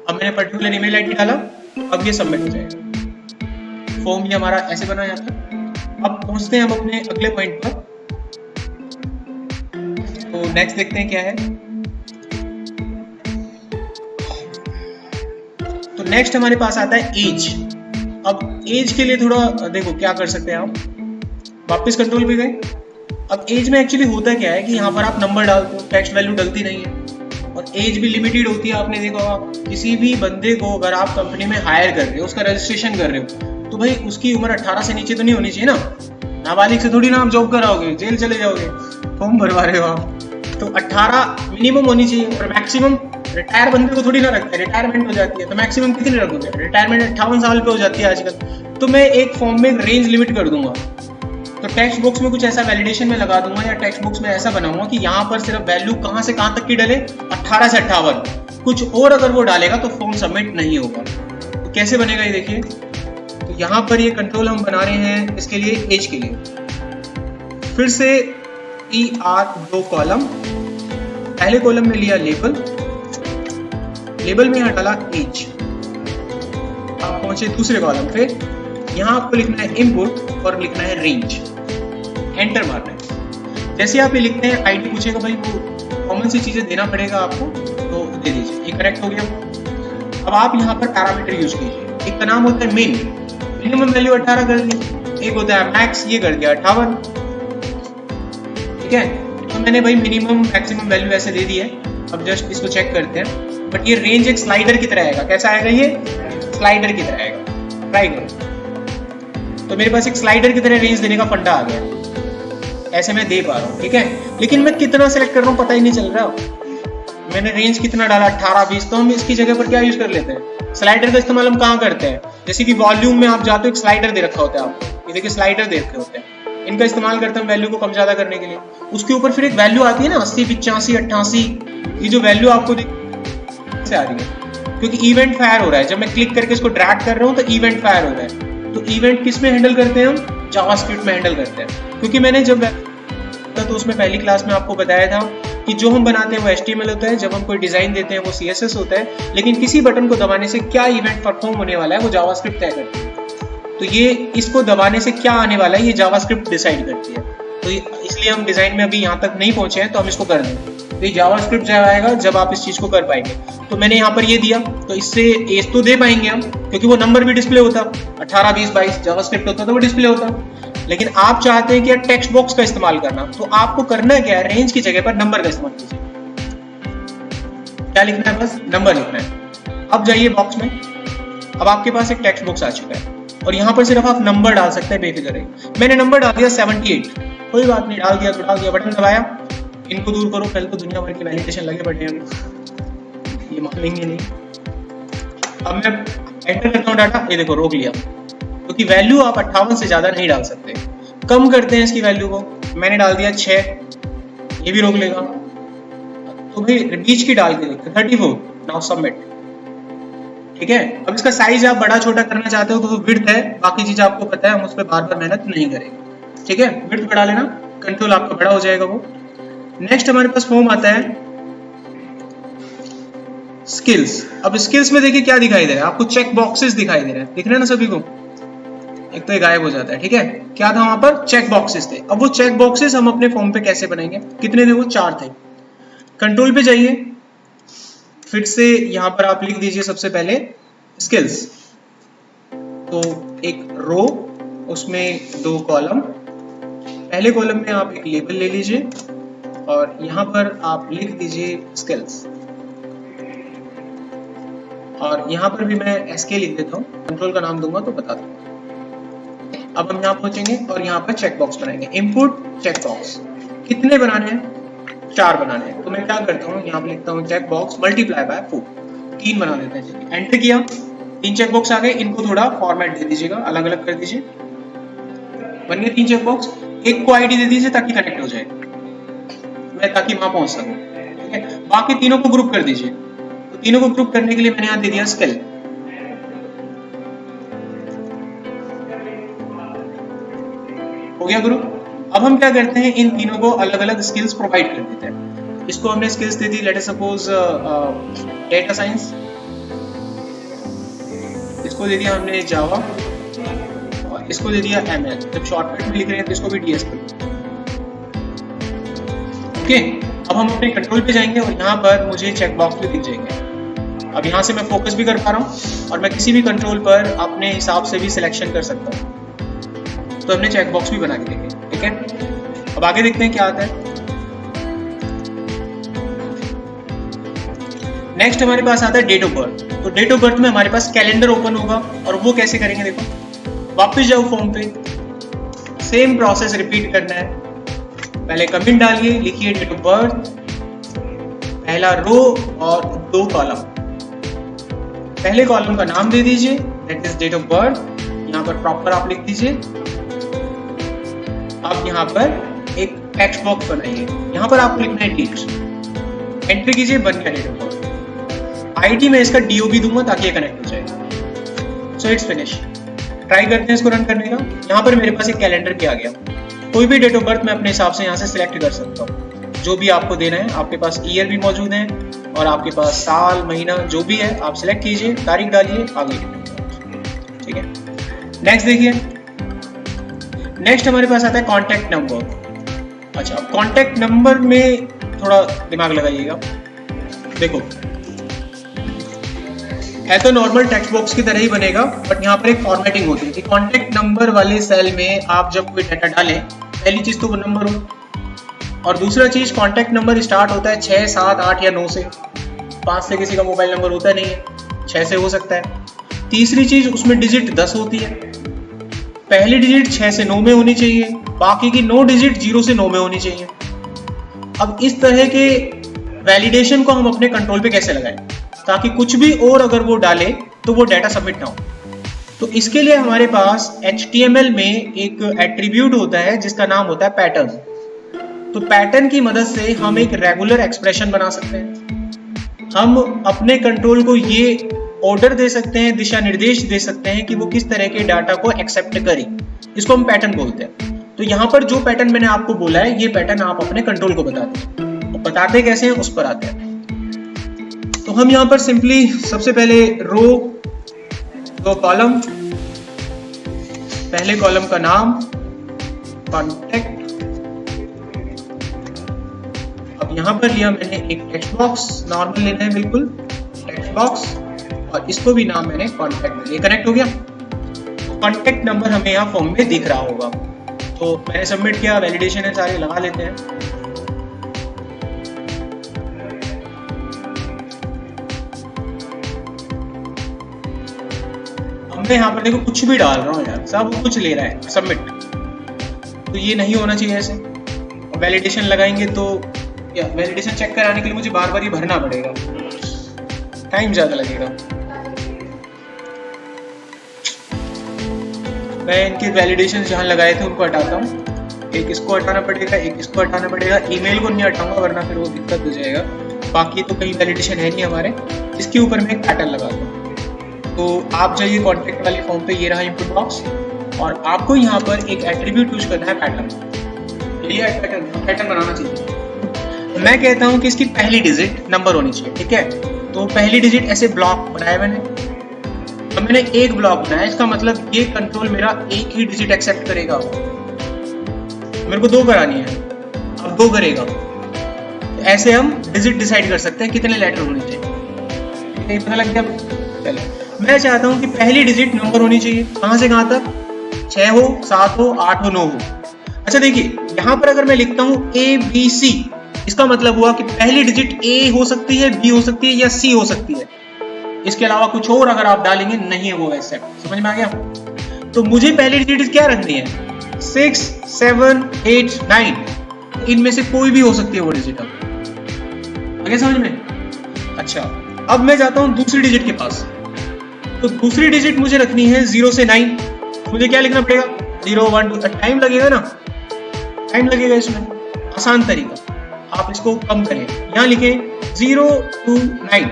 अब मैंने पर्टिकुलर ईमेल आईडी डाला, अब ये सबमिट हो जाएगा। फॉर्म ये हमारा ऐसे बना यहाँ पर। अब पहुंचते हैं हम अपने अगले पॉइंट पर। तो नेक्स्ट देखते हैं क्या है। तो नेक्स्ट हमारे पास आता है एज। अब एज के लिए थोड़ा देखो क्या कर सकते हैं आप, वापस कंट्रोल पे गए। अब एज में एक्चुअली होता क्या है कि यहाँ पर आप नंबर डालते हो, टेक्स्ट वैल्यू डलती नहीं है, और एज भी लिमिटेड होती है। आपने देखा होगा किसी भी बंदे को अगर आप कंपनी में हायर कर रहे हो, उसका रजिस्ट्रेशन कर रहे हो, तो भाई उसकी उम्र 18 से नीचे तो नहीं होनी चाहिए ना। नाबालिग से थोड़ी ना आप जॉब कराओगे, जेल चले जाओगे, फॉर्म भरवा रहे हो आप। तो 18 मिनिमम होनी चाहिए, और मैक्सिमम रिटायर बंदे को थोड़ी ना रखते हैं, रिटायरमेंट हो जाती है तो मैक्सिमम कितनी रखोगे, रिटायरमेंट 58 साल पे हो जाती है आजकल। तो मैं एक फॉर्म में रेंज लिमिट कर दूंगा। तो टेक्स्ट बॉक्स में कुछ ऐसा वैलिडेशन में लगा दूंगा, या टेक्स्ट बॉक्स में ऐसा बनाऊंगा कि यहाँ पर सिर्फ वैल्यू कहाँ से कहाँ तक की डले, 18 से 58। कुछ और अगर वो डालेगा तो फॉर्म सबमिट नहीं होगा। तो कैसे बनेगा ये देखिए। तो यहाँ पर ये कंट्रोल हम बना रहे हैं इसके लिए, एज के लिए। फिर से ER 2 कॉलम। पहले कॉलम में लिया लेबल, लेबल में यहाँ डाला एज। आप पहुंचे दूसरे कॉलम पे, यहाँ आपको लिखना है इनपुट और लिखना है रेंज, एंटर मारना है। जैसे आप ये लिखते हैं आईडी पूछेगा, भाई वो कॉमन सी चीजें देना पड़ेगा आपको, तो दे दीजिए, ये करेक्ट हो गया। अब आप यहाँ पर पैरामीटर यूज कीजिए। एक का नाम होता है मिन, मिनिमम वैल्यू 18 कर दी। एक होता है मैक्स, ये कर दिया 58। ठीक है, तो मैंने भाई मिनिमम मैक्सिमम वैल्यू ऐसे दे दी है। अब जस्ट इसको चेक करते हैं। बट ये रेंज एक स्लाइडर की तरह आएगा। कैसा आएगा ये? स्लाइडर की तरह आएगा। ट्राई करो। तो मेरे पास एक स्लाइडर की तरह रेंज देने का फंडा आ गया, ऐसे मैं दे पा रहा हूँ। ठीक है, लेकिन मैं कितना सेलेक्ट कर रहा हूँ पता ही नहीं चल रहा। मैंने रेंज कितना डाला, 18 20। तो हम इसकी जगह पर क्या यूज कर लेते हैं, स्लाइडर का इस्तेमाल हम कहाँ करते हैं। जैसे कि वॉल्यूम में आप जाते हो, एक स्लाइडर दे रखा होता है आपको, ये देखिए स्लाइडर दे रखे होते हैं। इनका इस्तेमाल करते हैं वैल्यू को कम ज्यादा करने के लिए। उसके ऊपर फिर एक वैल्यू आती है ना, 80 85 88। ये जो वैल्यू आपको से आ रही है क्योंकि इवेंट फायर हो रहा है। जब मैं क्लिक करके इसको ड्रैग कर रहा हूँ तो इवेंट फायर हो रहा है। तो इवेंट किस में हैंडल करते हैं हम, जावास्क्रिप्ट में हैंडल करते हैं। क्योंकि मैंने जब तो उसमें पहली क्लास में आपको बताया था कि जो हम बनाते हैं वो HTML होता है, जब हम कोई डिजाइन देते हैं वो CSS होता है, लेकिन किसी बटन को दबाने से क्या इवेंट परफॉर्म होने वाला है वो जावास्क्रिप्ट तय करती है। तो ये इसको दबाने से क्या आने वाला है ये जावास्क्रिप्ट डिसाइड करती है। तो इसलिए हम डिजाइन में अभी यहाँ तक नहीं पहुंचे हैं, तो हम इसको कर दें। तो ये जावास्क्रिप्ट जब आएगा जब आप इस चीज को कर पाएंगे। तो मैंने यहाँ पर ये दिया, तो इससे एज तो दे पाएंगे हम, क्योंकि वो नंबर भी डिस्प्ले होता, 18, 20, 22 जावास्क्रिप्ट होता तो वो डिस्प्ले होता। लेकिन आप चाहते हैं कि यार टेक्स्ट बॉक्स का इस्तेमाल करना, तो आपको करना क्या है, रेंज की जगह पर नंबर का इस्तेमाल कीजिए। क्या लिखना है, बस नंबर लिखना है। अब जाइए बॉक्स में, अब आपके पास एक टेक्स्ट बॉक्स आ चुका है और यहाँ पर सिर्फ आप नंबर डाल सकते हैं बेफिक्र है। मैंने नंबर डाल दिया 78, कोई बात नहीं, डाल दिया तो डाल दिया, बटन दबाया, इनको दूर करो। पहले तो दुनिया भर की वैलिडेशन लगे पड़े हैं, ये मानेंगे नहीं। अब मैं एंटर करता हूँ डाटा, ये देखो रोक लिया, क्योंकि वैल्यू आप 58 से ज्यादा नहीं डाल सकते। कम करते हैं इसकी वैल्यू को, मैंने डाल दिया 6, ये भी रोक लेगा। तो भाई बीच की डाल के देखते 34, नाउ सबमिट। ठीक है, अब इसका साइज आप बड़ा छोटा करना चाहते हो तो विड्थ है, बाकी चीज आपको पता है, हम उस पर बार बार मेहनत नहीं करेंगे। ठीक है, विड्थ बढ़ा लेना, कंट्रोल आपका बड़ा हो जाएगा वो। नेक्स्ट हमारे पास फॉर्म आता है स्किल्स। अब स्किल्स में देखिए क्या दिखाई दे रहा है आपको, चेक बॉक्सेस दिखाई दे रहे हैं, दिख रहे हैं ना सभी को। एक तो ये गायब हो जाता है। ठीक है, क्या था वहां पर, चेक बॉक्सेस थे। अब वो चेक बॉक्सेस हम अपने फॉर्म पे कैसे बनाएंगे, कितने थे वो, 4 थे। कंट्रोल पे जाइए, फिर से यहां पर आप लिख दीजिए सबसे पहले स्किल्स, तो एक रो, उसमें 2 कॉलम। पहले कॉलम में आप एक लेबल ले लीजिए और यहां पर आप लिख दीजिए स्किल्स, और यहां पर भी मैं एसके लिख देता हूं, कंट्रोल का नाम दूंगा तो बता दूंगा। अब हम यहां पहुंचेंगे और यहां पर चेक बॉक्स बनाएंगे, इनपुट चेक बॉक्स। कितने बनाने हैं, 4 बनाने हैं। तो मैं क्या करता हूँ, यहाँ पे लिखता हूँ चेक बॉक्स मल्टीप्लाई बाय 4, 3 बना देते हैं। एंटर किया, 3 चेक बॉक्स आ गए, इनको थोड़ा फॉर्मेट दे दीजिएगा, अलग अलग कर दीजिए। बन गए 3 चेक बॉक्स। एक को आईडी दे दीजिए ताकि कनेक्ट हो जाए, मैं ताकि वहां पहुंच सकूं। ठीक है, बाकी तीनों को ग्रुप कर दीजिए। तो तीनों को ग्रुप करने के लिए मैंने यहाँ दे दिया स्किल। हो गया ग्रुप। अब हम क्या करते हैं, इन तीनों को अलग अलग स्किल्स प्रोवाइड कर देते हैं। इसको हमने स्किल्स दे दी, let us suppose data science, इसको दे दिया हमने जावा, और इसको दे दिया एमएल। जब शॉर्टकट में लिख रहे हैं तो इसको भी डीएस कर। ओके, अब हम अपने कंट्रोल पे जाएंगे और यहाँ पर मुझे चेक बॉक्स भी दिख जाएंगे। अब यहाँ से मैं फोकस भी कर पा रहा हूँ और मैं किसी भी कंट्रोल पर अपने हिसाब से भी सिलेक्शन कर सकता हूँ। तो हमने चेक बॉक्स भी बना के देखे। ठीक है, अब आगे देखते हैं क्या आता है। नेक्स्ट हमारे पास आता है डेट ऑफ बर्थ। तो डेट ऑफ बर्थ में हमारे पास कैलेंडर ओपन होगा, और वो कैसे करेंगे, देखो वापस जाओ फॉर्म पे, सेम प्रोसेस रिपीट करना है। पहले कमेंट डालिए, लिखिए डेट ऑफ बर्थ, पहला रो और 2 कॉलम। पहले कॉलम का नाम दे दीजिए, that is date of birth, यहाँ पर प्रॉपर आप लिख दीजिए। अब यहाँ पर एक टेक्स्ट बॉक्स बनाइए, यहाँ पर आपको लिखना है डेट, एंटर कीजिए, बन गया डेट ऑफ बर्थ। आईडी में इसका डीओबी दूंगा ताकि ये कनेक्ट हो जाए। So it's finish. ट्राई करते हैं इसको रन करने का। यहाँ पर मेरे पास एक कैलेंडर भी आ गया। कोई भी डेट ऑफ बर्थ मैं अपने हिसाब से यहाँ से सिलेक्ट कर सकता हूँ, जो भी आपको देना है। आपके पास ईयर भी मौजूद है और आपके पास साल, महीना जो भी है आप सिलेक्ट कीजिए, तारीख डालिए, आगे। ठीक है, नेक्स्ट देखिए। नेक्स्ट हमारे पास आता है कॉन्टैक्ट नंबर। अच्छा, कॉन्टैक्ट नंबर में थोड़ा दिमाग लगाइएगा। देखो, है तो नॉर्मल टेक्स्ट बॉक्स की तरह ही बनेगा, बट यहाँ पर एक फॉर्मेटिंग होती है कि कॉन्टैक्ट नंबर वाले सेल में आप जब कोई डाटा डालें, पहली चीज तो वो नंबर हो, और दूसरा चीज कॉन्टैक्ट नंबर स्टार्ट होता है 6, 7, 8 या 9 से। 5 से किसी का मोबाइल नंबर होता नहीं है, 6 से हो सकता है। तीसरी चीज, उसमें डिजिट 10 होती है। पहली डिजिट 6 से 9 में होनी चाहिए, बाकी की 9 डिजिट 0 से 9 में होनी चाहिए। अब इस तरह के वैलिडेशन को हम अपने कंट्रोल पे कैसे लगाएं, ताकि कुछ भी और अगर वो डाले तो वो डाटा सबमिट ना हो। तो इसके लिए हमारे पास HTML में एक एट्रीब्यूट होता है जिसका नाम होता है पैटर्न। तो पैटर्न की मदद से हम एक रेगुलर एक्सप्रेशन बना सकते हैं। हम अपने कंट्रोल को ये ऑर्डर दे सकते हैं, दिशा निर्देश दे सकते हैं कि वो किस तरह के डाटा को एक्सेप्ट करे। इसको हम पैटर्न बोलते हैं। तो यहाँ पर जो पैटर्न मैंने आपको बोला है, ये पैटर्न आप अपने कंट्रोल को बताते हैं। और बताते कैसे हैं उस पर आते हैं। तो हम यहाँ पर सिंपली सबसे पहले रो, 2 कॉलम, पहले कॉलम का नाम कॉन्टैक्ट अब यहाँ पर लिया मैंने एक टेक्स्ट बॉक्स, नॉर्मल लेना है बिल्कुल टेक्स्ट बॉक्स, और इसको भी नाम मैंने कॉन्टैक्ट में, ये कनेक्ट हो गया। कॉन्टैक्ट नंबर हमें यहाँ फॉर्म में दिख रहा होगा, तो मैंने सबमिट किया, वैलिडेशन है, सारे लगा लेते हैं। अब मैं यहाँ पर देखो कुछ भी डाल रहा हूँ यार, सब कुछ ले रहा है, सबमिट। तो ये नहीं होना चाहिए ऐसे। वैलिडेशन लगाएंगे तो या वैलिडेशन चेक कराने के लिए मुझे बार बार ये भरना पड़ेगा, टाइम ज्यादा लगेगा। मैं इनके वैलिडेशन जहाँ लगाए थे उनको हटाता हूँ, एक इसको हटाना पड़ेगा, एक इसको हटाना पड़ेगा, ईमेल को नहीं हटाऊंगा वरना फिर वो दिक्कत हो जाएगा। बाकी तो कहीं वैलिडेशन है नहीं हमारे। इसके ऊपर मैं एक पैटर्न लगाता हूँ। तो आप जाइए कॉन्टैक्ट वाले फॉर्म पे, ये रहा इनपुट बॉक्स, और आपको यहाँ पर एक एट्रीब्यूट यूज करना है पैटर्न। ये पैटर्न बनाना चाहिए। मैं कहता हूँ कि इसकी पहली डिजिट नंबर होनी चाहिए, ठीक है। तो पहली डिजिट ऐसे ब्लॉक बनाया मैंने, अब मैंने एक ब्लॉक बनाया, इसका मतलब ये कंट्रोल मेरा एक ही डिजिट एक्सेप्ट करेगा। मेरे को 2 करानी है, अब 2 करेगा। तो ऐसे हम डिजिट डिसाइड कर सकते हैं कितने लेटर होने चाहिए। पता लग गया। चलो मैं चाहता हूं कि पहली डिजिट नंबर होनी चाहिए, कहां से कहां तक, 6 हो, 7 हो, 8 हो, 9 हो। अच्छा देखिए यहां पर अगर मैं लिखता हूं ABC, इसका मतलब हुआ कि पहली डिजिट A हो सकती है, B हो सकती है या C हो सकती है। इसके अलावा कुछ और अगर आप डालेंगे नहीं है वो एक्सेप्ट। समझ में आ गया। तो मुझे पहली डिजिट क्या रखनी है, 6, 7, 8, 9, इनमें से कोई भी हो सकती है वो डिजिट। अब आगे समझ में। अच्छा अब मैं जाता हूं दूसरी डिजिट के पास। तो दूसरी डिजिट मुझे रखनी है 0 से 9। मुझे क्या लिखना पड़ेगा, 0, 1, 2। टाइम लगेगा ना, टाइम लगेगा इसमें। आसान तरीका, आप इसको कम करें, यहां लिखें 0 to 9,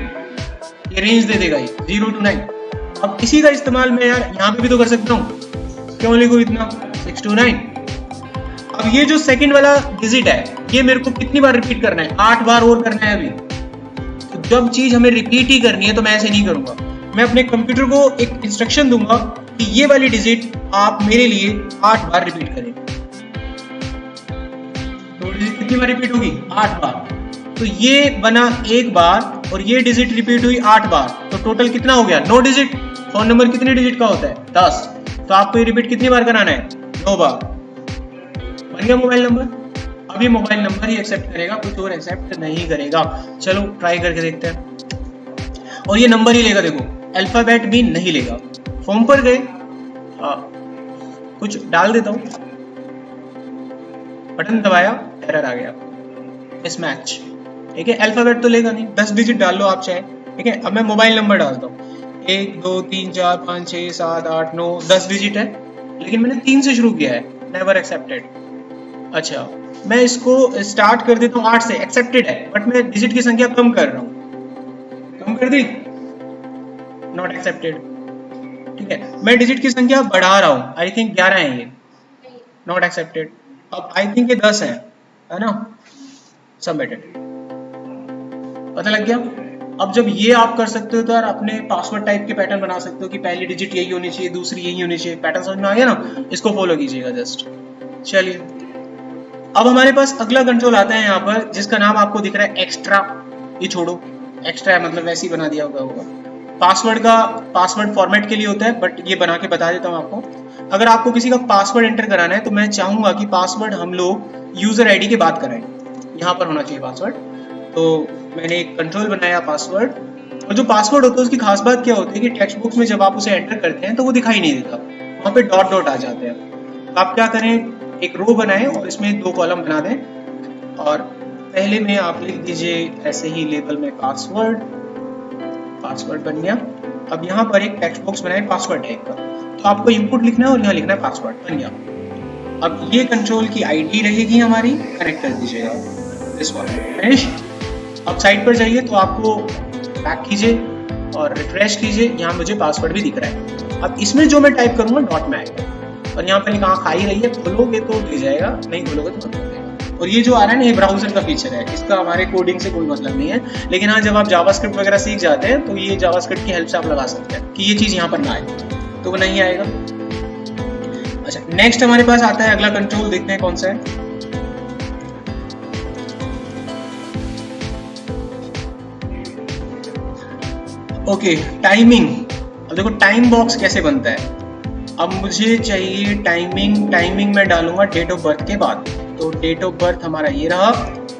ये रेंज दे देगा ये 0 to 9। अब इसी का इस्तेमाल मैं यार यहाँ पे भी तो कर सकता हूँ, क्यों लिखूं इतना, 6 to 9। अब ये जो सेकंड वाला डिजिट है ये मेरे को कितनी बार रिपीट करना है, 8 बार और करना है अभी। तो जब चीज हमें रिपीट ही करनी है तो मैं ऐसे नहीं करूंगा, मैं अपने कंप्यूटर को एक इंस्ट्रक्शन दूंगा कि ये वाली डिजिट आप मेरे लिए 8 बार रिपीट करें। तो डिजिट कितनी बार रिपीट होगी, 8 बार। तो ये बना 1 बार और ये डिजिट रिपीट हुई 8 बार, तो टोटल कितना हो गया, 9 डिजिट। फोन नंबर कितने डिजिट का होता है, 10। तो आपको ये रिपीट कितनी बार कराना है, 9 बार। बन गया मोबाइल नंबर। अब ये मोबाइल नंबर ही एक्सेप्ट करेगा, कुछ और एक्सेप्ट नहीं करेगा। चलो ट्राई करके देखते हैं। और ये नंबर ही लेगा, देखो अल्फाबेट भी नहीं लेगा। फॉर्म पर गए, कुछ डाल देता हूं, बटन दबाया, एरर आ गया, मिसमैच। ठीक है, अल्फाबेट तो लेगा नहीं, 10 डिजिट डाल लो आप चाहे। ठीक है, अब मैं मोबाइल नंबर डालता हूँ, 1 2 3 4 5 6 7 8 9 10 डिजिट है, लेकिन मैंने 3 से शुरू किया है, नेवर एक्सेप्टेड। अच्छा मैं इसको स्टार्ट कर देता हूँ 8 से, एक्सेप्टेड है, बट मैं डिजिट की संख्या कम कर रहा हूँ, कम कर दी, नॉट एक्सेप्टेड। ठीक है, मैं डिजिट की संख्या बढ़ा रहा हूँ, आई थिंक 11 है ये, नॉट एक्सेप्टेड। अब आई थिंक ये 10 है ना, सबमिटेड। पता लग गया। अब जब ये आप कर सकते हो तो यार अपने पासवर्ड टाइप के पैटर्न बना सकते हो कि पहली डिजिट यही होनी चाहिए, दूसरी यही होनी चाहिए। पैटर्न समझ में आ गया ना, इसको फॉलो कीजिएगा जस्ट। चलिए अब हमारे पास अगला कंट्रोल आता है यहाँ पर, जिसका नाम आपको दिख रहा है एक्स्ट्रा। ये छोड़ो, एक्स्ट्रा है मतलब वैसे ही बना दिया होगा। पासवर्ड का पासवर्ड फॉर्मेट के लिए होता है, बट ये बना के बता देता हूँ आपको। अगर आपको किसी का पासवर्ड एंटर कराना है तो मैं चाहूंगा कि पासवर्ड हम लोग यूजर आईडी की बात कराएं, यहाँ पर होना चाहिए पासवर्ड। तो मैंने एक कंट्रोल बनाया पासवर्ड, और जो पासवर्ड होता है उसकी खास बात क्या होती है कि टेक्स्ट बुक में जब आप उसे एंटर करते हैं तो वो दिखाई नहीं देता, वहाँ पे डॉट डॉट आ जाते हैं। तो आप क्या करें, एक रो बनाएं और इसमें 2 कॉलम बना दें, और पहले में आप लिख दीजिए ऐसे ही लेबल में पासवर्ड। पासवर्ड बन गया। अब यहाँ पर एक टेक्स्ट बॉक्स बनाए पासवर्ड टाइप का, तो आपको इनपुट लिखना है और यहाँ लिखना है पासवर्ड, बन गया। अब ये कंट्रोल की आईडी रहेगी हमारी, कनेक्ट कर दीजिएगा दिस वन, फिनिश। अब साइड पर जाइए तो आपको बैक कीजिए और रिफ्रेश कीजिए, यहाँ मुझे पासवर्ड भी दिख रहा है। अब इसमें जो मैं टाइप करूंगा डॉट में आएगा, और यहाँ पर कहाँ खाई रही है, खोलोगे तो दे जाएगा, नहीं खोलोगे तो बंद हो जाएगा। और ये जो आ रहा है ना, ये ब्राउजर का फीचर है, इसका हमारे कोडिंग से कोई मतलब नहीं है। लेकिन हाँ, जब आप जावास्क्रिप्ट वगैरह सीख जाते हैं तो ये जावास्क्रिप्ट की हेल्प से आप लगा सकते हैं कि ये चीज यहाँ पर ना आए, तो वो नहीं आएगा। अच्छा नेक्स्ट हमारे पास आता है अगला कंट्रोल, देखते हैं कौन सा है। Okay, timing. अब देखो टाइम बॉक्स कैसे बनता है। अब मुझे चाहिए टाइमिंग में डालूंगा डेट ऑफ बर्थ के बाद। तो डेट ऑफ बर्थ हमारा ये रहा,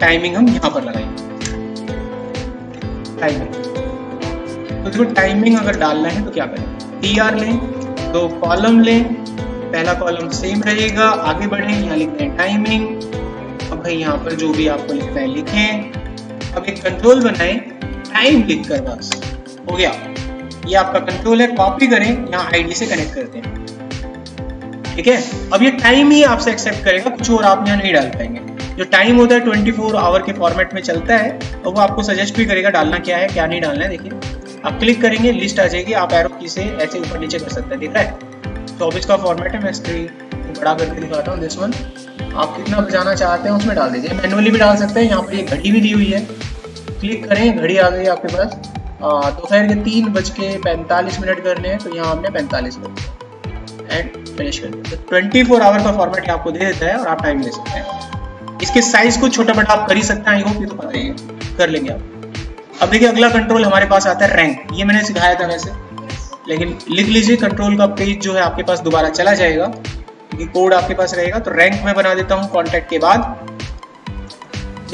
टाइमिंग हम यहाँ पर लगाएंगे टाइमिंग। तो देखो टाइमिंग अगर डालना है तो क्या करें, TR लें, 2 कॉलम लें, पहला कॉलम सेम रहेगा, आगे बढ़ें, यहाँ लिखते हैं टाइमिंग। अब भाई यहाँ पर जो भी आपको लिखना है लिखें। अब एक कंट्रोल बनाएं, टाइम लिखकर, बस हो गया। ये आपका कंट्रोल है, कॉपी करें, यहाँ ID से कनेक्ट करते हैं, ठीक है। अब ये टाइम ही आपसे एक्सेप्ट करेगा, कुछ और आप यहाँ नहीं डाल पाएंगे। जो टाइम होता है 24 आवर के फॉर्मेट में चलता है, और वो आपको सजेस्ट भी करेगा डालना क्या है क्या नहीं डालना है। देखिए आप क्लिक करेंगे, लिस्ट आ जाएगी, आप एरो की से ऐसे ऊपर नीचे कर सकते हैं, दिख रहा है। 24 का फॉर्मेट है, मैं स्क्रीन को बड़ा करके दिखाता हूँ। दिस वन आप कितना बजाना चाहते हैं उसमें डाल दीजिए, मैनुअली भी डाल सकते हैं। यहाँ पर ये घड़ी भी दी हुई है, क्लिक करें, घड़ी आ गई आपके पास। दोपहर के 3:45 करने हैं, तो यहाँ हमने 45 कर दिया एंड फिनिश कर दिया। 24 आवर का फॉर्मेट आपको दे देता है और आप टाइम ले सकते हैं। इसके साइज को छोटा बड़ा आप कर ही सकते हैं, आई होप ये तो पता ही है, कर लेंगे आप। अब देखिए अगला कंट्रोल हमारे पास आता है रैंक। ये मैंने सिखाया था वैसे, लेकिन लिख लीजिए, कंट्रोल का पेज जो है आपके पास दोबारा चला जाएगा, क्योंकि कोड आपके पास रहेगा। तो रैंक में बना देता हूँ कॉन्टैक्ट के बाद।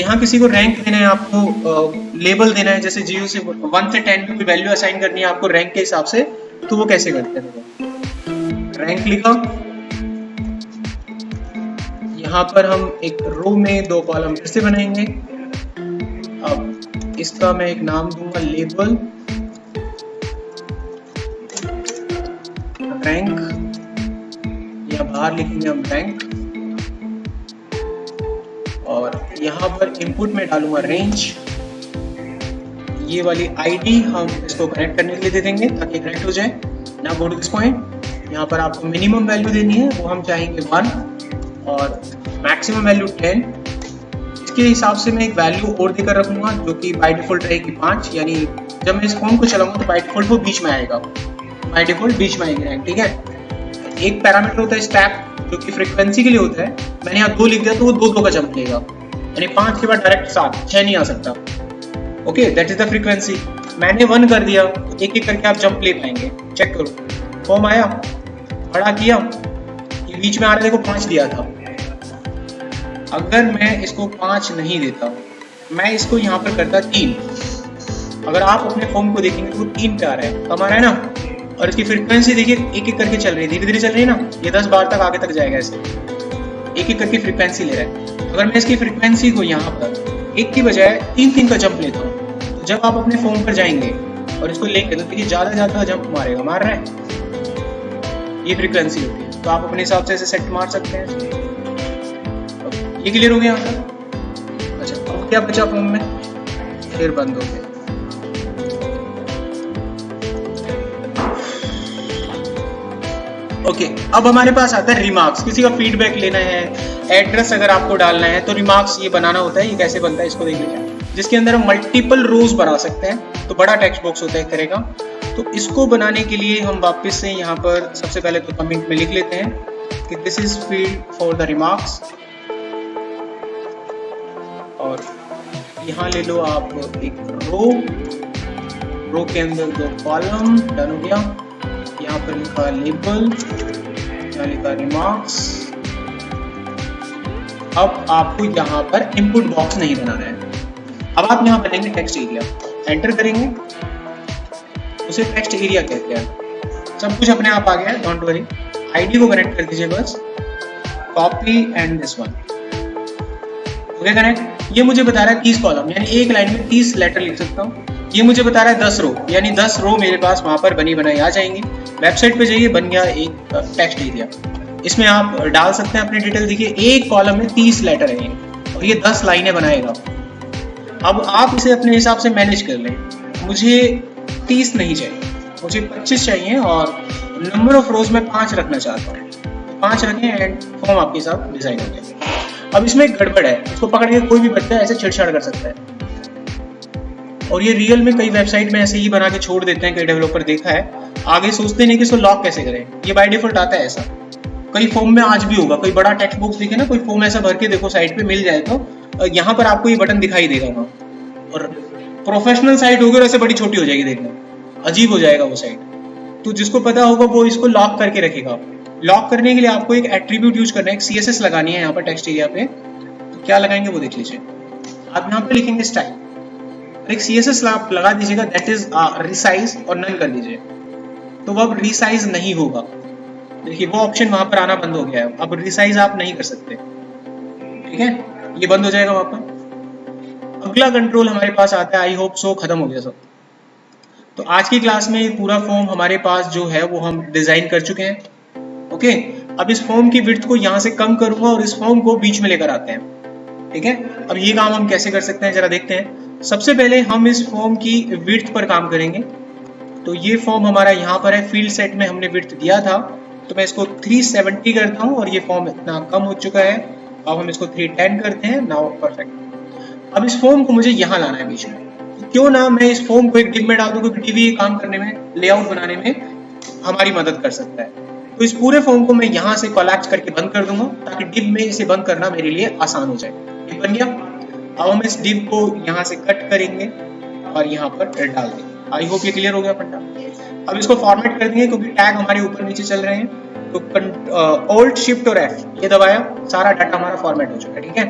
यहाँ किसी को रैंक देना है, आपको लेबल देना है, जैसे 0 से 1 से 10 की वैल्यू असाइन करनी है आपको रैंक के हिसाब से। तो वो कैसे करते हैं, रैंक लिखा, यहाँ पर हम एक रो में 2 कॉलम फिर से बनाएंगे। अब इसका मैं एक नाम दूंगा लेबल रैंक, या बाहर लिखेंगे हम रैंक। और यहाँ पर इनपुट में डालूंगा रेंज। ये वाली ID हम इसको कनेक्ट करने के लिए दे देंगे ताकि कनेक्ट हो जाए ना। गो टू दिस पॉइंट, यहाँ पर आपको मिनिमम वैल्यू देनी है, वो हम चाहेंगे 1 और मैक्सिमम वैल्यू 10। इसके हिसाब से मैं एक वैल्यू और देकर रखूंगा जो कि बाय डिफॉल्ट रहेगी 5, यानी जब मैं इस फॉर्म को चलाऊंगा तो बाय डिफॉल्ट वो बीच में आएगा, बाय डिफॉल्ट बीच में आएगी रैंक, ठीक है। एक पैरामीटर होता है स्टेप, जो कि फ्रीक्वेंसी के लिए होता है। मैंने यहाँ 2 लिख दिया तो वो 2 का जंप लेगा, यानी 5 के बाद डायरेक्ट 7, 6 नहीं आ सकता। Okay, that is the frequency. मैंने 1 कर दिया, तो एक एक करके आप जंप ले पाएंगे। चेक करो, फॉर्म आया, बड़ा किया, ये बीच में आ रहा है, देखो 5 दिया था। अगर मैं इसको 5 नहीं देता, मैं इसको यहाँ पर करता 3, अगर आप अपने फॉर्म को देखेंगे तो वो 3 पे आ रहा है, कम आ रहा है ना। और इसकी फ्रीक्वेंसी देखिए एक एक करके चल रही है, धीरे धीरे चल रही है ना, ये 10 बार तक आगे तक जाएगा, ऐसे एक एक करके फ्रीक्वेंसी ले रहा है। अगर मैं इसकी फ्रीक्वेंसी को यहाँ पर 1 की बजाय 3 का जंप लेता हूँ, तो जब आप अपने फॉर्म पर जाएंगे और इसको लेंगे तो देखिए ज्यादा जंप मारेगा, मार रहा है, ये फ्रीक्वेंसी होती है। तो आप अपने हिसाब से ऐसे सेट मार सकते हैं। ये क्लियर हो गया यहाँ तक? अच्छा, अब क्या बचा फॉर्म में, फिर बंद हो गया। ओके, अब हमारे पास आता है रिमार्क्स। किसी का फीडबैक लेना है, एड्रेस अगर आपको डालना है, तो रिमार्क्स ये बनाना होता है। ये कैसे बनता है इसको देख लीजिए, जिसके अंदर हम मल्टीपल रोज बना सकते हैं। तो बड़ा टेक्स्ट बॉक्स होता है एक तरह का। तो इसको बनाने के लिए हम वापस से यहाँ पर सबसे पहले तो कमेंट में लिख लेते हैं कि this is field for the remarks, और यहाँ ले लो आप एक रो के अंदर 2 कॉलम, डन हो गया। यहाँ पर लिखा लेबल, यहाँ लिखा रिमार्क्स। अब आपको यहाँ पर इनपुट बॉक्स नहीं बनाना है। अब आप यहाँ बनाएंगे टेक्स्ट एरिया, एंटर करेंगे, उसे टेक्स्ट एरिया कहते हैं। सब कुछ अपने आप आ गया है, डोंट वरी। ID को कनेक्ट कर दीजिए बस, copy and this one, okay connect. ये मुझे बता रहा है 30 कॉलम, यानी एक लाइन में 30 लेटर लिख सकता हूँ। ये मुझे बता रहा है 10 रो, यानी 10 रो मेरे पास वहां पर बनी बनाई आ जाएंगी। वेबसाइट पे जाइए, बन गया एक टेक्स्ट एरिया। इसमें आप डाल सकते हैं अपनी डिटेल। देखिए एक कॉलम में 30 लेटर है और ये 10 लाइनें बनाएगा। अब आप इसे अपने हिसाब से मैनेज कर लें। मुझे 30 नहीं चाहिए, मुझे 25 चाहिए, और नंबर ऑफ रोज में 5 रखना चाहता हूँ। 5 रखें एंड फॉर्म आपके साथ डिजाइन हो जाएगा। अब इसमें एक गड़बड़ है, इसको पकड़ के कोई भी बच्चा ऐसे छेड़छाड़ कर सकता है, और ये रियल में कई वेबसाइट में ऐसे ही बना के छोड़ देते हैं, कई डेवलपर देखा है। आगे सोचते नहीं कि इसको लॉक कैसे करें, ये बाय डिफॉल्ट आता है ऐसा। कई फॉर्म में आज भी होगा, कोई बड़ा टेक्स्ट बॉक्स दिखे ना, कोई फॉर्म ऐसा भर के देखो साइट पे मिल जाए तो यहाँ पर आपको ये बटन दिखाई देगा वहाँ, और प्रोफेशनल साइट होगी और ऐसे बड़ी छोटी हो जाएगी देखना। अजीब हो जाएगा वो साइट। तो जिसको पता होगा वो इसको लॉक करके रखेगा। लॉक करने के लिए आपको एक एट्रीब्यूट यूज करना है, एक CSS लगानी है यहाँ पर टेक्स्ट एरिया पे। तो क्या लगाएंगे वो देख लीजिए। आप यहाँ पे लिखेंगे स्टाइल और एक CSS आप लगा दीजिएगा, दैट इज रिसाइज, और नन कर दीजिए। तो वो अब रिसाइज नहीं होगा। देखिए वो ऑप्शन वहां पर आना बंद हो गया है। अब रिसाइज आप नहीं कर सकते, ठीक है, ये बंद हो जाएगा वहां पर। अगला कंट्रोल हमारे पास आता है, आई होप सो खत्म हो गया सब। तो आज की क्लास में पूरा फॉर्म हमारे पास जो है वो हम डिजाइन कर चुके हैं। ओके, अब इस फॉर्म की विड्थ को यहाँ से कम करूंगा और इस फॉर्म को बीच में लेकर आते हैं, ठीक है। अब ये काम हम कैसे कर सकते हैं जरा देखते हैं। सबसे पहले हम इस फॉर्म की विड्थ पर काम करेंगे। तो ये फॉर्म हमारा यहाँ पर है, फील्ड सेट में हमने विड्थ दिया था, तो मैं इसको 370 करता हूँ और ये फॉर्म इतना कम हो चुका है। अब हम इसको 310 करते हैं, नाउ परफेक्ट। अब इस फॉर्म को मुझे यहाँ लाना है बीच में। क्यों ना मैं इस फॉर्म को एक डिव में डाल दूं, क्योंकि डिव ये काम करने में, लेआउट बनाने में हमारी मदद कर सकता है। तो इस पूरे फॉर्म को मैं यहाँ से कोलैप्स करके बंद कर दूंगा, ताकि डिव में इसे बंद करना मेरे लिए आसान हो जाए। डिव बन गया। अब हम इस डिव को यहाँ से कट करेंगे और यहाँ पर डाल देंगे। आई होप ये क्लियर हो गया पंडा। अब इसको फॉर्मेट कर देंगे, क्योंकि टैग हमारे ऊपर नीचे चल रहे हैं। तो Alt Shift और F ये दबाया, सारा डाटा हमारा फॉर्मेट हो चुका है, ठीक है।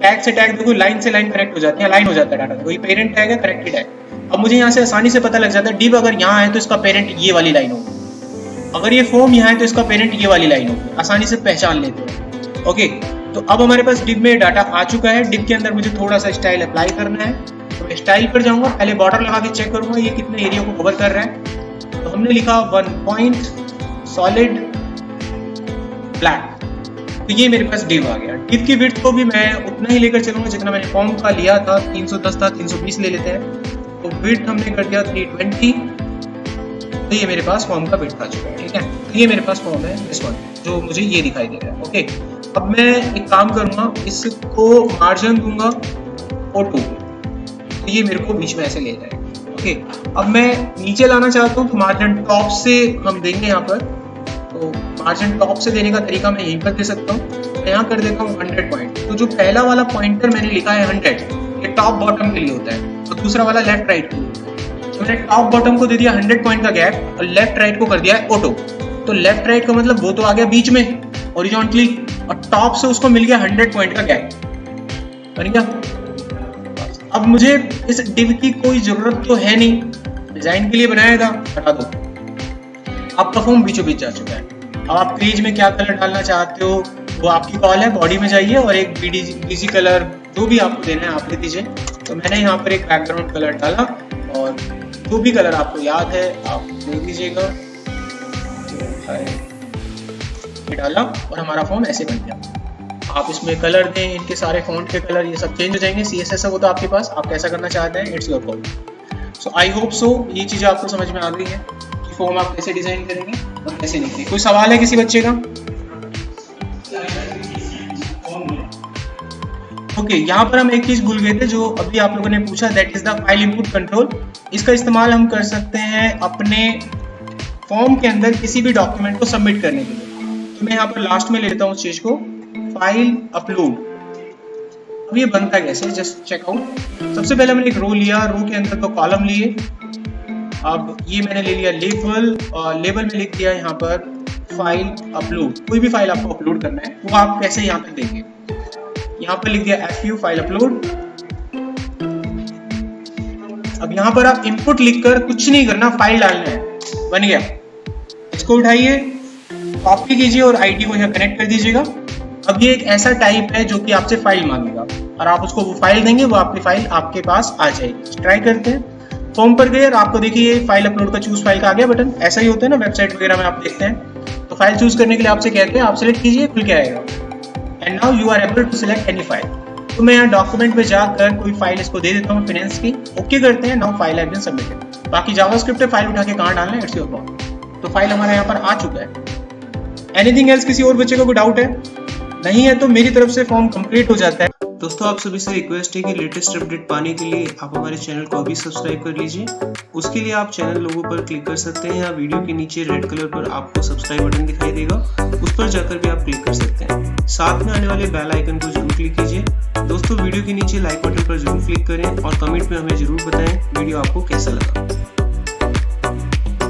टैग से टैग देखो, लाइन से लाइन कनेक्ट हो जाती है, लाइन हो जाता है डाटा। कोई पेरेंट टैग है, कनेक्टेड है। अब मुझे यहाँ से आसानी से पता लग जाता है, डिव अगर यहाँ है तो इसका पेरेंट ये वाली लाइन होगी, अगर ये फॉर्म यहाँ है तो इसका पेरेंट ये वाली लाइन होगी। आसानी से पहचान लेते हैं। ओके, तो अब हमारे पास डिव में डाटा आ चुका है। डिव के अंदर मुझे थोड़ा सा स्टाइल अप्लाई करना है, तो मैं स्टाइल पर जाऊंगा, पहले बॉर्डर लगा के चेक करूंगा ये कितने एरिया को कवर कर रहा है। तो हमने लिखा 1 पॉइंट सॉलिड ब्लैक, तो ये मेरे पास डिव आ गया। डिव की विड्थ को भी मैं उतना ही लेकर चलूंगा जितना मैंने फॉर्म का लिया था, 310 था, 320 ले लेते हैं। तो विड्थ हमने कर दिया 320। तो ये मेरे पास फॉर्म का विड्थ आ चुका है, ठीक है। तो ये मेरे पास फॉर्म है, इस वन जो मुझे ये दिखाई दे रहा है। ओके, अब मैं एक काम करूंगा, इसको मार्जिन दूंगा ऑटो, तो ये मेरे को बीच में ऐसे ले जाएगा। ओके, अब मैं नीचे लाना चाहता हूँ, तो मार्जिन टॉप से हम देंगे यहाँ पर। तो मार्जिन टॉप से देने का तरीका मैं यहीं पर दे सकता हूँ। यहाँ कर देता हूँ 100 पॉइंट। तो जो पहला वाला पॉइंटर मैंने लिखा है 100, ये टॉप बॉटम के लिए होता है, तो दूसरा वाला लेफ्ट राइट के लिए। तो मैंने टॉप बॉटम को दे दिया 100 पॉइंट का गैप, और लेफ्ट राइट को कर दिया है ऑटो। तो लेफ्ट राइट का मतलब वो तो आ गया बीच में हॉरिजॉन्टली, और टॉप से उसको मिल गया 100 पॉइंट का गैप, बन गया। अब मुझे इस डिव की कोई जरूरत तो है नहीं, डिजाइन के लिए बनाया था, हटा दो। आपका फॉर्म बीचों बीच जा चुका है। अब आप पेज में क्या कलर डालना चाहते हो वो आपकी कॉल है। बॉडी में जाइए और एक बीजी कलर जो भी आपको देना है आप ले दीजिए। तो मैंने यहाँ पर एक बैकग्राउंड कलर डाला, और जो भी कलर आपको याद है आप ले दीजिएगा। ये डाला और हमारा फॉर्म ऐसे बन गया। आप इसमें कलर दें, इनके सारे फॉन्ट के कलर ये सब चेंज हो जाएंगे। CSS है वो तो आपके पास, आप कैसा करना चाहते हैं, it's your call. So I hope so ये चीज़ें आपको समझ में आ गई है कि फॉर्म आप कैसे डिजाइन करेंगे और कैसे नहीं। कोई सवाल है किसी बच्चे का? ओके, यहाँ पर हम एक चीज भूल गए थे जो अभी आप लोगों ने पूछा, that is the file input control. इसका इस्तेमाल हम कर सकते हैं अपने फॉर्म के अंदर किसी भी डॉक्यूमेंट को सबमिट करने के लिए। तो मैं यहाँ पर लास्ट में ले लेता हूँ उस चीज को, फाइल अपलोड। अब ये बनता कैसे, जस्ट चेक आउट। सबसे पहले मैंने एक रो लिया, रो के अंदर 2 कॉलम लिए। अब ये मैंने ले लिया लेबल, और लेबल में लिख दिया यहाँ पर फाइल अपलोड। कोई भी फाइल आपको अपलोड करना है वो आप कैसे यहाँ पे देंगे, यहाँ पर लिख दिया FU फाइल अपलोड। अब यहाँ पर आप इनपुट लिखकर कुछ नहीं करना, फाइल डालना है, बन गया। इसको उठाइए, कॉपी कीजिए और आईडी को यहाँ कनेक्ट कर दीजिएगा। अब ये एक ऐसा टाइप है जो कि आपसे फाइल मांगेगा, और आप उसको वो फाइल देंगे, वो आपकी फाइल आपके पास आ जाएगी। ट्राई करते हैं। फॉर्म पर गए और आपको देखिए ये फाइल अपलोड का चूज फाइल का आ गया बटन। ऐसा ही होता है ना वेबसाइट वगैरह में आप देखते हैं। तो फाइल चूज करने के लिए आपसे कहते हैं, आप सिलेक्ट कीजिए, खुल के आएगा। And now you are able to select any file. तो मैं यहाँ डॉक्यूमेंट में जाकर कोई फाइल इसको दे देता हूँ फाइनेंस की। ओके करते हैं, now file has been submitted. बाकी जावास्क्रिप्ट है, फाइल उठा के कहाँ डालना है, इट्स योर प्रॉब्लम। तो फाइल हमारा यहाँ पर आ चुका है। एनीथिंग एल्स, किसी और बच्चे को कोई डाउट है? नहीं है तो मेरी तरफ से फॉर्म कंप्लीट हो जाता है। दोस्तों आप सभी से रिक्वेस्ट है कि लेटेस्ट अपडेट पाने के लिए आप हमारे चैनल को अभी सब्सक्राइब कर लीजिए। उसके लिए आप चैनल लोगो पर क्लिक कर सकते हैं, या वीडियो के नीचे रेड कलर पर आपको सब्सक्राइब बटन दिखाई देगा, उस पर जाकर भी आप क्लिक कर सकते हैं। साथ में आने वाले बेल आइकन को जरूर क्लिक कीजिए। दोस्तों वीडियो के नीचे लाइक बटन पर जरूर क्लिक करें और कमेंट में हमें जरूर बताएं वीडियो आपको कैसा लगा।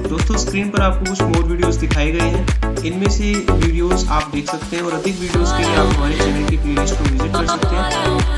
दोस्तों स्क्रीन पर आपको कुछ मोर वीडियोस दिखाए गए हैं, इनमें से वीडियोस आप देख सकते हैं और अधिक वीडियोस के लिए आप हमारे चैनल की प्लेलिस्ट को विजिट कर सकते हैं।